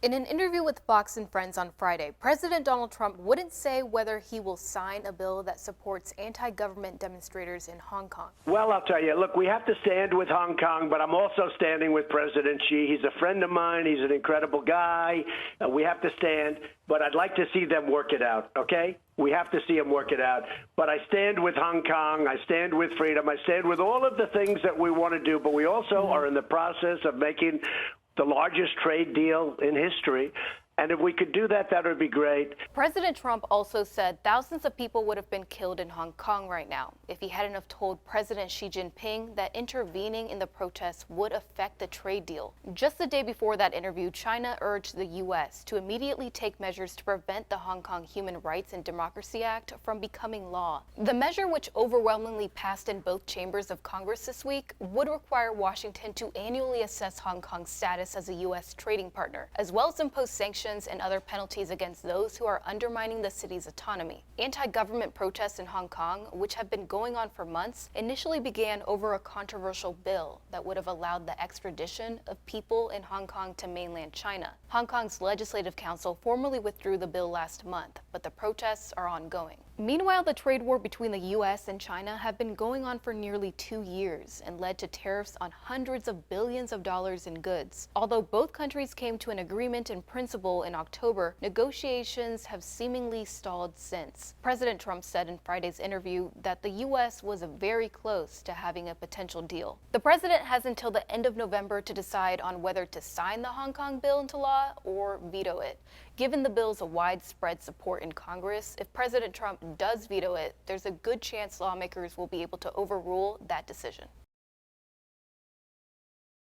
In an interview with Fox and Friends on Friday, President Donald Trump wouldn't say whether he will sign a bill that supports anti-government demonstrators in Hong Kong. Well, I'll tell you, look, we have to stand with Hong Kong, but I'm also standing with President Xi. He's a friend of mine. He's an incredible guy. We have to stand, but I'd like to see them work it out, okay? We have to see them work it out. But I stand with Hong Kong. I stand with freedom. I stand with all of the things that we want to do, but we also are in the process of making the largest trade deal in history. And if we could do that, that would be great. President Trump also said thousands of people would have been killed in Hong Kong right now if he hadn't have told President Xi Jinping that intervening in the protests would affect the trade deal. Just the day before that interview, China urged the U.S. to immediately take measures to prevent the Hong Kong Human Rights and Democracy Act from becoming law. The measure, which overwhelmingly passed in both chambers of Congress this week, would require Washington to annually assess Hong Kong's status as a U.S. trading partner, as well as impose sanctions and other penalties against those who are undermining the city's autonomy. Anti-government protests in Hong Kong, which have been going on for months, initially began over a controversial bill that would have allowed the extradition of people in Hong Kong to mainland China. Hong Kong's Legislative Council formally withdrew the bill last month, but the protests are ongoing. Meanwhile, the trade war between the U.S. and China have been going on for nearly 2 years and led to tariffs on hundreds of billions of dollars in goods. Although both countries came to an agreement in principle in October, negotiations have seemingly stalled since. President Trump said in Friday's interview that the U.S. was very close to having a potential deal. The president has until the end of November to decide on whether to sign the Hong Kong bill into law or veto it. Given the bill's widespread support in Congress, if President Trump does veto it, there's a good chance lawmakers will be able to overrule that decision.